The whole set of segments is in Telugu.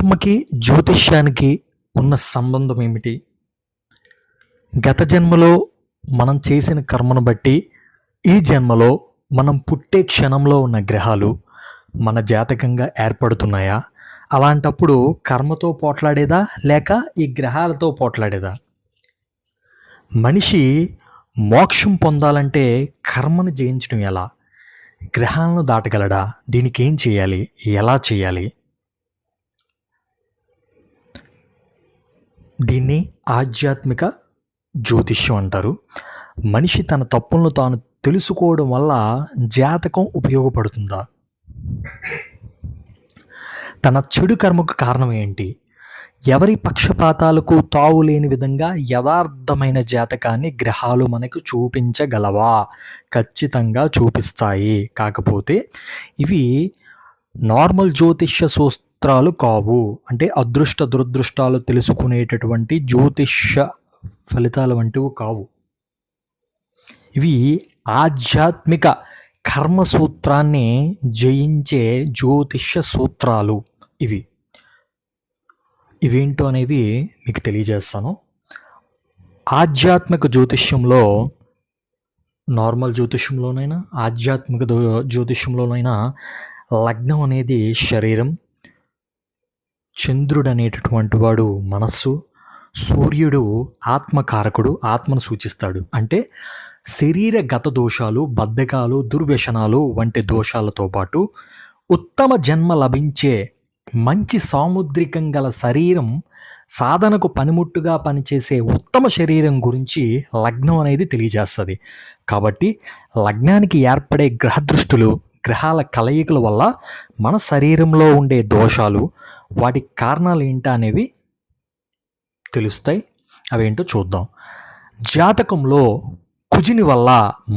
కర్మకి జ్యోతిష్యానికి ఉన్న సంబంధం ఏమిటి? గత జన్మలో మనం చేసిన కర్మను బట్టి ఈ జన్మలో మనం పుట్టే క్షణంలో ఉన్న గ్రహాలు మన జాతకంగా ఏర్పడుతున్నాయా? అలాంటప్పుడు కర్మతో పోట్లాడేదా లేక ఈ గ్రహాలతో పోట్లాడేదా? మనిషి మోక్షం పొందాలంటే కర్మను జయించడం ఎలా? గ్రహాలను దాటగలడా? దీనికి ఏం చేయాలి? ఎలా చేయాలి? దీన్ని ఆధ్యాత్మిక జ్యోతిష్యం అంటారు. మనిషి తన తప్పులను తాను తెలుసుకోవడం వల్ల జాతకం ఉపయోగపడుతుందా? తన చెడు కర్మకు కారణం ఏంటి? ఎవరి పక్షపాతాలకు తావు లేని విధంగా యథార్థమైన జాతకాన్ని గ్రహాలు మనకు చూపించగలవా? ఖచ్చితంగా చూపిస్తాయి. కాకపోతే ఇవి నార్మల్ జ్యోతిష్య సూత్రాలు కావు. అంటే అదృష్ట దురదృష్టాలు తెలుసుకునేటటువంటి జ్యోతిష్య ఫలితాలు వంటివి కావు. ఇవి ఆధ్యాత్మిక కర్మ సూత్రాన్ని జయించే జ్యోతిష్య సూత్రాలు. ఇవేంటో అనేవి మీకు తెలియజేస్తాను. ఆధ్యాత్మిక జ్యోతిష్యంలో నార్మల్ జ్యోతిష్యంలోనైనా ఆధ్యాత్మిక జ్యోతిష్యంలోనైనా లగ్నం అనేది శరీరం, చంద్రుడు అనేటటువంటి వాడు మనస్సు, సూర్యుడు ఆత్మకారకుడు, ఆత్మను సూచిస్తాడు. అంటే శరీరగత దోషాలు, బద్ధకాలు, దుర్వ్యసనాలు వంటి దోషాలతో పాటు ఉత్తమ జన్మ లభించే మంచి సాముద్రికం గల శరీరం, సాధనకు పనిముట్టుగా పనిచేసే ఉత్తమ శరీరం గురించి లగ్నం అనేది తెలియజేస్తుంది. కాబట్టి లగ్నానికి ఏర్పడే గ్రహదృష్టులు, గ్రహాల కలయికల వల్ల మన శరీరంలో ఉండే దోషాలు, వాటి కారణాలు ఏంటా అనేవి తెలుస్తాయి. అవేంటో చూద్దాం. జాతకంలో కుజుని వల్ల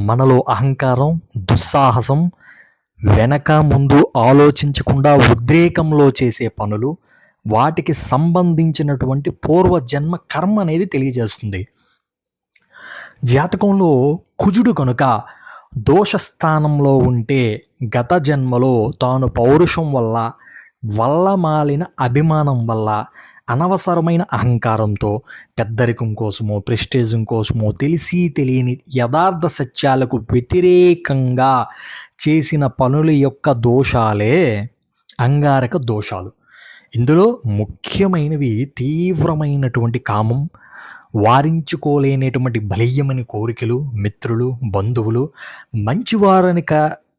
మనలో అహంకారం, దుస్సాహసం, వెనక ముందు ఆలోచించకుండా ఉద్రేకంలో చేసే పనులు, వాటికి సంబంధించినటువంటి పూర్వజన్మ కర్మ అనేది తెలియజేస్తుంది. జాతకంలో కుజుడు కనుక దోషస్థానంలో ఉంటే గత జన్మలో తాను పౌరుషం వల్ల మాలిన అభిమానం వల్ల, అనవసరమైన అహంకారంతో, పెద్దరికం కోసమో ప్రెస్టేజం కోసమో తెలిసి తెలియని యథార్థ సత్యాలకు వ్యతిరేకంగా చేసిన పనుల యొక్క దోషాలే అంగారక దోషాలు. ఇందులో ముఖ్యమైనవి తీవ్రమైనటువంటి కామం, వారించుకోలేనటువంటి బలీయమైన కోరికలు, మిత్రులు, బంధువులు,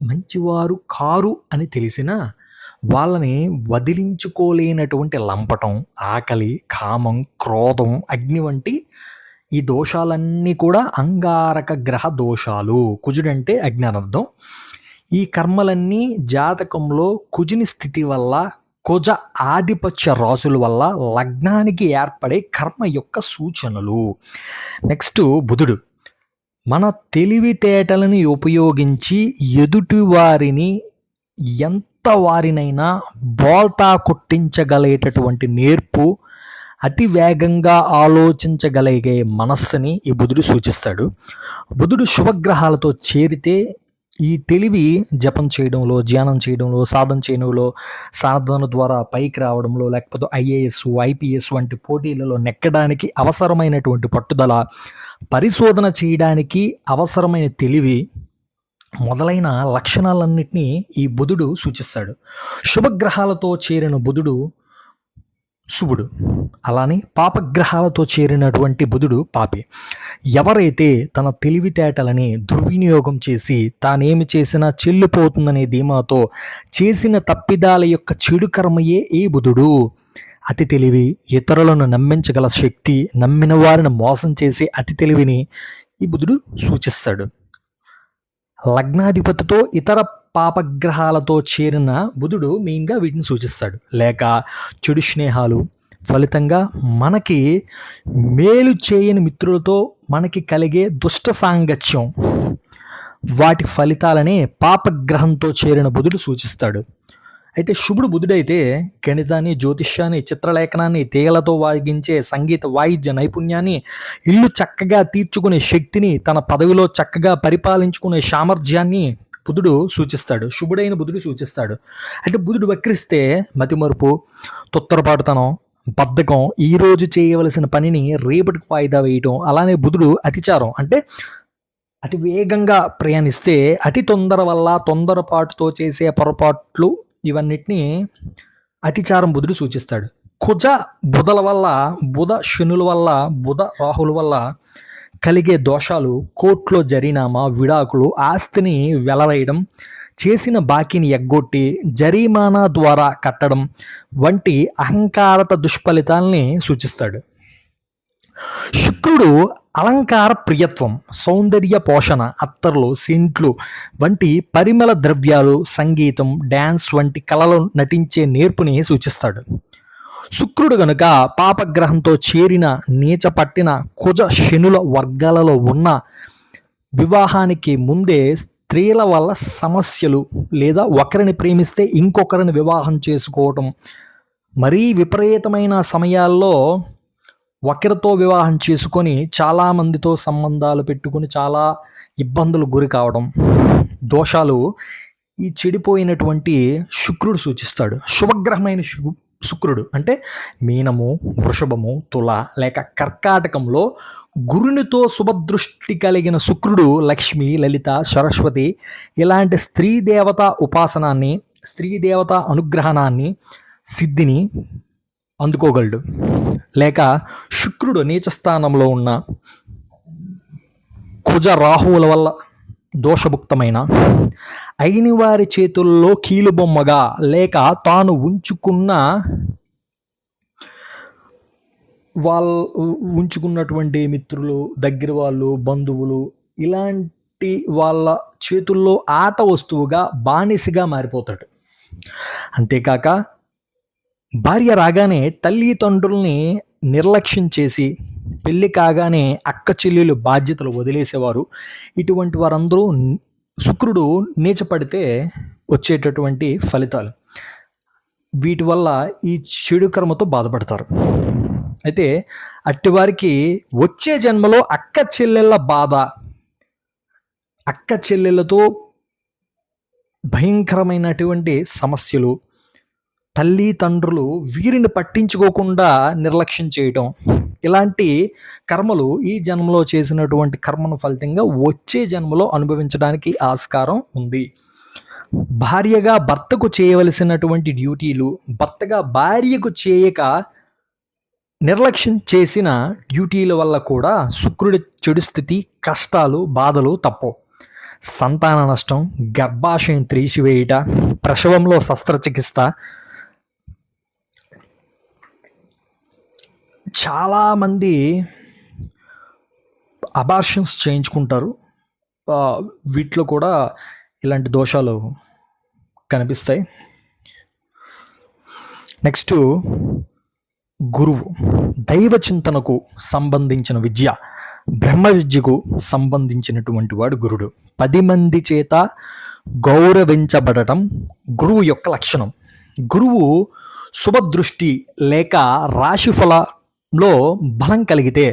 మంచివారు కారు అని తెలిసిన వాళ్ళని వదిలించుకోలేనటువంటి లంపటం, ఆకలి, కామం, క్రోధం, అగ్ని వంటి ఈ దోషాలన్నీ కూడా అంగారక గ్రహ దోషాలు. కుజుడంటే అగ్ని అనర్థం. ఈ కర్మలన్నీ జాతకంలో కుజుని స్థితి వల్ల, కుజ ఆధిపత్య రాసుల వల్ల లగ్నానికి ఏర్పడే కర్మ యొక్క సూచనలు. నెక్స్ట్ బుధుడు. మన తెలివితేటలను ఉపయోగించి ఎదుటి వారిని వారినైనా బోల్తా కొట్టించగలిగేటటువంటి నేర్పు, అతి వేగంగా ఆలోచించగలిగే మనస్సుని ఈ బుధుడు సూచిస్తాడు. బుధుడు శుభగ్రహాలతో చేరితే ఈ తెలివి జపం చేయడంలో, ధ్యానం చేయడంలో, సాధన చేయడంలో, సాధన ద్వారా పైకి రావడంలో, లేకపోతే ఐఏఎస్, ఐపీఎస్ వంటి పోటీలలో నెక్కడానికి అవసరమైనటువంటి పట్టుదల, పరిశోధన చేయడానికి అవసరమైన తెలివి మొదలైన లక్షణాలన్నింటినీ ఈ బుధుడు సూచిస్తాడు. శుభగ్రహాలతో చేరిన బుధుడు శుభుడు, అలానే పాపగ్రహాలతో చేరినటువంటి బుధుడు పాపి. ఎవరైతే తన తెలివితేటలని దుర్వినియోగం చేసి తానేమి చేసినా చెల్లిపోతుందనే ధీమాతో చేసిన తప్పిదాల యొక్క చెడు కర్మయే ఈ బుధుడు. అతి తెలివి, ఇతరులను నమ్మించగల శక్తి, నమ్మిన వారిని మోసం చేసే అతి తెలివిని ఈ బుధుడు సూచిస్తాడు. లగ్నాధిపతితో ఇతర పాపగ్రహాలతో చేరిన బుధుడు మెయిన్గా వీటిని సూచిస్తాడు. లేక చెడు స్నేహాలు ఫలితంగా మనకి మేలు చేయని మిత్రులతో మనకి కలిగే దుష్ట సాంగత్యం, వాటి ఫలితాలనే పాపగ్రహంతో చేరిన బుధుడు సూచిస్తాడు. అయితే శుభుడు బుధుడైతే గణితాన్ని, జ్యోతిష్యాన్ని, చిత్రలేఖనాన్ని, తీగలతో వాయించే సంగీత వాయిద్య నైపుణ్యాన్ని, ఇల్లు చక్కగా తీర్చుకునే శక్తిని, తన పదవిలో చక్కగా పరిపాలించుకునే సామర్థ్యాన్ని, బుధుడు సూచిస్తాడు, శుభుడైన బుధుడు సూచిస్తాడు. అయితే బుధుడు వక్రిస్తే మతిమరుపు, తొత్తరపాటుతనం, బద్ధకం, ఈరోజు చేయవలసిన పనిని రేపటికి వాయిదా వేయటం. అలానే బుధుడు అతిచారం అంటే అతి వేగంగా ప్రయాణిస్తే అతి తొందర వల్ల, తొందరపాటుతో చేసే పొరపాట్లు, ఇవన్నిటిని అతిచారం బుధుడు సూచిస్తాడు. కుజ బుధల వల్ల, బుధ శనుల వల్ల, బుధ రాహుల వల్ల కలిగే దోషాలు కోర్టులో జరినామా, విడాకులు, ఆస్తిని వెలవేయడం, చేసిన బాకీని ఎగ్గొట్టి జరిమానా ద్వారా కట్టడం వంటి అహంకారత దుష్ఫలితాల్ని సూచిస్తాడు. శుక్రుడు అలంకార ప్రియత్వం, సౌందర్య పోషణ, అత్తర్లు, సెంట్లు వంటి పరిమళ ద్రవ్యాలు, సంగీతం, డ్యాన్స్ వంటి కళలు నటించే నేర్పుని సూచిస్తాడు. శుక్రుడు గనుక పాపగ్రహంతో చేరిన, నీచ పట్టిన కుజ శనుల వర్గాలలో ఉన్న వివాహానికి ముందే స్త్రీల వల్ల సమస్యలు, లేదా ఒకరిని ప్రేమిస్తే ఇంకొకరిని వివాహం చేసుకోవటం, మరీ విపరీతమైన సమయాల్లో ఒకరితో వివాహం చేసుకొని చాలామందితో సంబంధాలు పెట్టుకుని చాలా ఇబ్బందులు గురి కావడం, దోషాలు ఈ చెడిపోయినటువంటి శుక్రుడు సూచిస్తాడు. శుభగ్రహమైన శుక్రుడు అంటే మీనము, వృషభము, తుల లేక కర్కాటకంలో గురునితో శుభదృష్టి కలిగిన శుక్రుడు లక్ష్మి, లలిత, సరస్వతి ఇలాంటి స్త్రీ దేవత ఉపాసనాన్ని, స్త్రీ దేవత అనుగ్రహణాన్ని, సిద్ధిని అందుకోగలడు. లేక శుక్రుడు నీచస్థానంలో ఉన్న కుజ రాహువుల వల్ల దోషభుక్తమైన, అయిన వారి చేతుల్లో కీలుబొమ్మగా లేక తాను ఉంచుకున్నటువంటి మిత్రులు, దగ్గర వాళ్ళు, బంధువులు ఇలాంటి వాళ్ళ చేతుల్లో ఆట వస్తువుగా, బానిసగా మారిపోతాడు. అంతేకాక భార్య రాగానే తల్లిదండ్రుల్ని నిర్లక్ష్యం చేసి పెళ్ళి కాగానే అక్క చెల్లెలు బాధ్యతలు వదిలేసేవారు. ఇటువంటి వారందరూ శుక్రుడు నీచపడితే వచ్చేటటువంటి ఫలితాలు. వీటి వల్ల ఈ చెడు కర్మతో బాధపడతారు. అయితే అట్టివారికి వచ్చే జన్మలో అక్క చెల్లెళ్ళ బాధ, అక్క చెల్లెళ్ళతో భయంకరమైనటువంటి సమస్యలు, తల్లిదండ్రులు వీరిని పట్టించుకోకుండా నిర్లక్ష్యం చేయటం, ఇలాంటి కర్మలు ఈ జన్మలో చేసినటువంటి కర్మను ఫలితంగా వచ్చే జన్మలో అనుభవించడానికి ఆస్కారం ఉంది. భార్యగా భర్తకు చేయవలసినటువంటి డ్యూటీలు భర్తగా భార్యకు చేయక నిర్లక్ష్యం చేసిన డ్యూటీల వల్ల కూడా శుక్రుడి చెడు స్థితి, కష్టాలు, బాధలు తప్పవు. సంతాన నష్టం, గర్భాశయం త్రీసివేయుట, ప్రసవంలో శస్త్రచికిత్స, చాలామంది అబార్షన్స్ చేయించుకుంటారు. వీటిలో కూడా ఇలాంటి దోషాలు కనిపిస్తాయి. నెక్స్ట్ గురువు దైవ చింతనకు సంబంధించిన విద్య, బ్రహ్మ విద్యకు సంబంధించినటువంటి వాడు గురుడు. 10 మంది చేత గౌరవించబడటం గురువు యొక్క లక్షణం. గురువు శుభదృష్టి లేక రాశిఫలంలో బలం కలిగితే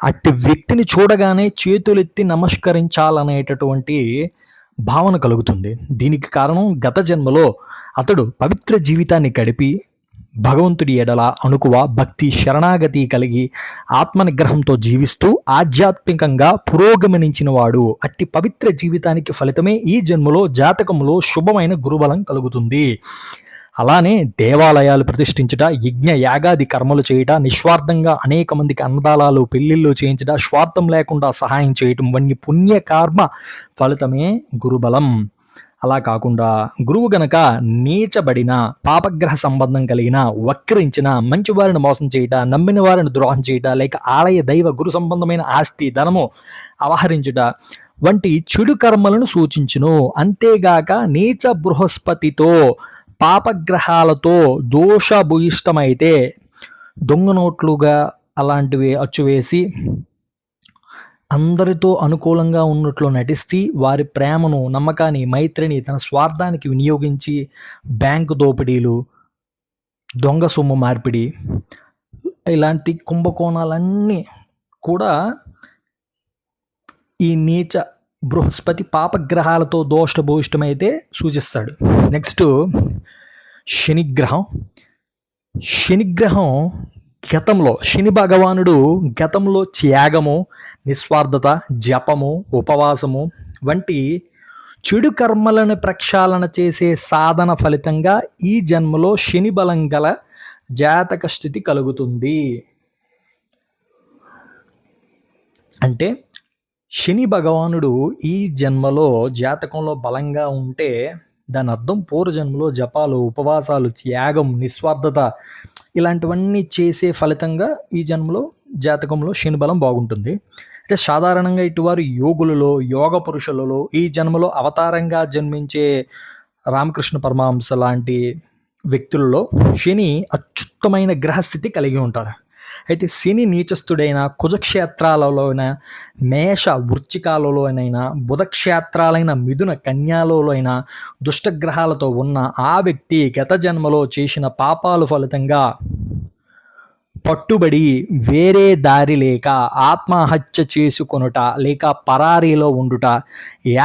అట్టి వ్యక్తిని చూడగానే చేతులెత్తి నమస్కరించాలనేటటువంటి భావన కలుగుతుంది. దీనికి కారణం గత జన్మలో అతడు పవిత్ర జీవితాన్ని గడిపి భగవంతుడి ఎడల అణుకువ భక్తి, శరణాగతి కలిగి ఆత్మనిగ్రహంతో జీవిస్తూ ఆధ్యాత్మికంగా పురోగమనించిన వాడు. అట్టి పవిత్ర జీవితానికి ఫలితమే ఈ జన్మలో జాతకంలో శుభమైన గురుబలం కలుగుతుంది. అలానే దేవాలయాలు ప్రతిష్ఠించుట, యజ్ఞ యాగాది కర్మలు చేయుట, నిస్వార్థంగా అనేక మందికి అన్నదానాలు, పెళ్లిళ్ళు చేయించుట, స్వార్థం లేకుండా సహాయం చేయటం వంటి పుణ్యకర్మ ఫలితమే గురుబలం. అలా కాకుండా గురువు గనక నీచబడిన, పాపగ్రహ సంబంధం కలిగిన, వక్రించిన, మంచి వారిని మోసం చేయట, నమ్మిన వారిని ద్రోహం చేయట, లేక ఆలయ దైవ గురు సంబంధమైన ఆస్తి ధనము అపహరించుట వంటి చెడు కర్మలను సూచించును. అంతేగాక నీచ బృహస్పతితో, పాపగ్రహాలతో దోషభూయిష్టమైతే దొంగ నోట్లుగా అలాంటివి అచ్చువేసి అందరితో అనుకూలంగా ఉన్నట్లు నటిస్తూ వారి ప్రేమను, నమ్మకాన్ని, మైత్రిని తన స్వార్థానికి వినియోగించి బ్యాంకు దోపిడీలు, దొంగ సొమ్ము మార్పిడి ఇలాంటి కుంభకోణాలన్నీ కూడా ఈ నీచ బృహస్పతి పాపగ్రహాలతో దోషభూయిష్టమైతే సూచిస్తాడు. నెక్స్ట్ శనిగ్రహం. శనిగ్రహం గతంలో శని భగవానుడు గతంలో త్యాగము, నిస్వార్థత, జపము, ఉపవాసము వంటి చెడు కర్మలను ప్రక్షాళన చేసే సాధన ఫలితంగా ఈ జన్మలో శని బలం గల జాతక స్థితి కలుగుతుంది. అంటే శని భగవానుడు ఈ జన్మలో జాతకంలో బలంగా ఉంటే దాని అర్థం పూర్వజన్మలో జపాలు, ఉపవాసాలు, త్యాగం, నిస్వార్థత ఇలాంటివన్నీ చేసే ఫలితంగా ఈ జన్మలో జాతకంలో శని బలం బాగుంటుంది. అయితే సాధారణంగా ఇటువారు యోగులలో, యోగ పురుషులలో ఈ జన్మలో అవతారంగా జన్మించే రామకృష్ణ పరమహంస లాంటి వ్యక్తులలో శని అత్యుత్తమైన గ్రహస్థితి కలిగి ఉంటారు. అయితే శని నీచస్థుడైన కుజక్షేత్రాలలోన, మేష వృచ్చికాలలోనైనా, బుధక్షేత్రాలైన మిథున కన్యాలలోనైనా దుష్టగ్రహాలతో ఉన్న ఆ వ్యక్తి గత జన్మలో చేసిన పాపాల ఫలితంగా పట్టుబడి వేరే దారి లేక ఆత్మహత్య చేసుకొనుట లేక పరారీలో ఉండుట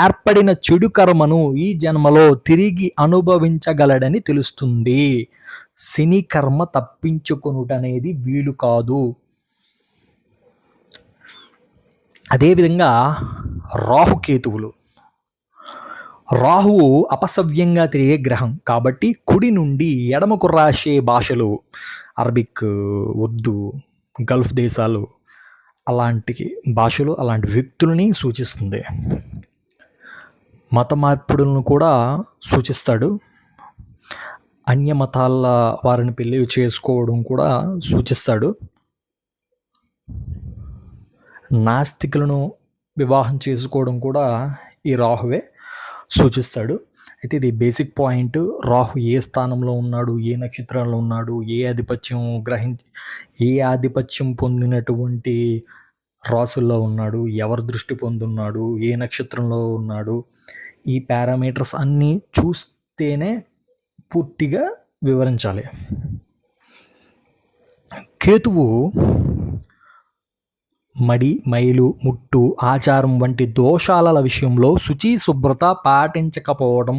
ఏర్పడిన చెడు కర్మను ఈ జన్మలో తిరిగి అనుభవించగలడని తెలుస్తుంది. శని కర్మ తప్పించుకొనుట అనేది వీలు కాదు. అదేవిధంగా రాహుకేతువులు. రాహువు అపసవ్యంగా తిరిగే గ్రహం కాబట్టి కుడి నుండి ఎడమకు రాసే భాషలు, అరబిక్, ఉర్దూ, గల్ఫ్ దేశాలు అలాంటి భాషలు, అలాంటి వ్యక్తులని సూచిస్తుంది. మత మార్పుడులను కూడా సూచిస్తాడు. అన్య మతాల వారిని పెళ్లి చేసుకోవడం కూడా సూచిస్తాడు. నాస్తికులను వివాహం చేసుకోవడం కూడా ఈ రాహువే సూచిస్తాడు. అయితే ఇది బేసిక్ పాయింట్. రాహు ఏ స్థానంలో ఉన్నాడు, ఏ నక్షత్రంలో ఉన్నాడు, ఏ ఆధిపత్యం పొందినటువంటి రాసుల్లో ఉన్నాడు, ఎవరి దృష్టి పొందున్నాడు, ఏ నక్షత్రంలో ఉన్నాడు, ఈ పారామీటర్స్ అన్నీ చూస్తేనే పూర్తిగా వివరించాలి. కేతువు మడి, మైలు, ముట్టు, ఆచారం వంటి దోషాల విషయంలో శుచి శుభ్రత పాటించకపోవడం,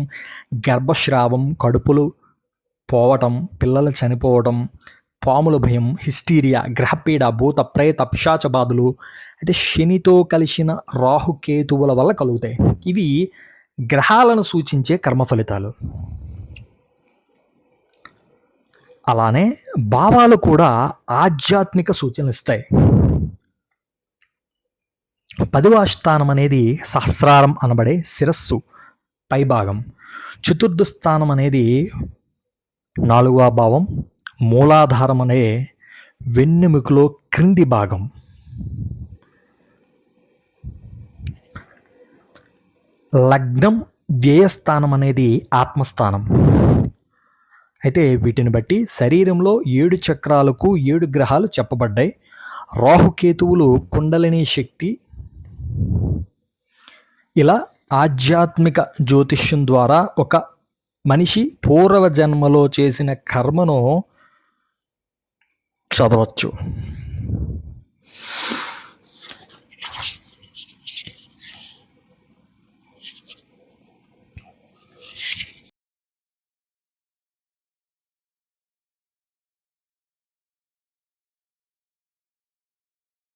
గర్భస్రావం, కడుపులు పోవటం, పిల్లలు చనిపోవడం, పాముల భయం, హిస్టీరియా, గ్రహపీడ, భూత ప్రేత పిశాచ బాధలు అయితే శనితో కలిసిన రాహుకేతువుల వల్ల కలుగుతాయి. ఇవి గ్రహాలను సూచించే కర్మ ఫలితాలు. అలానే భావాలు కూడా ఆధ్యాత్మిక సూచనలు ఇస్తాయి. 10వ స్థానం అనేది సహస్రారం అనబడే శిరస్సు పైభాగం. చతుర్థ స్థానం అనేది 4వ భావం, మూలాధారం అనే వెన్నెముకలో క్రింది భాగం. లగ్నం వ్యయస్థానం అనేది ఆత్మస్థానం. అయితే వీటిని బట్టి శరీరంలో 7 చక్రాలకు 7 గ్రహాలు చెప్పబడ్డాయి. రాహుకేతువులు కుండలిని శక్తి. ఇలా ఆధ్యాత్మిక జ్యోతిష్యం ద్వారా ఒక మనిషి పూర్వ జన్మలో చేసిన కర్మను చదవచ్చు.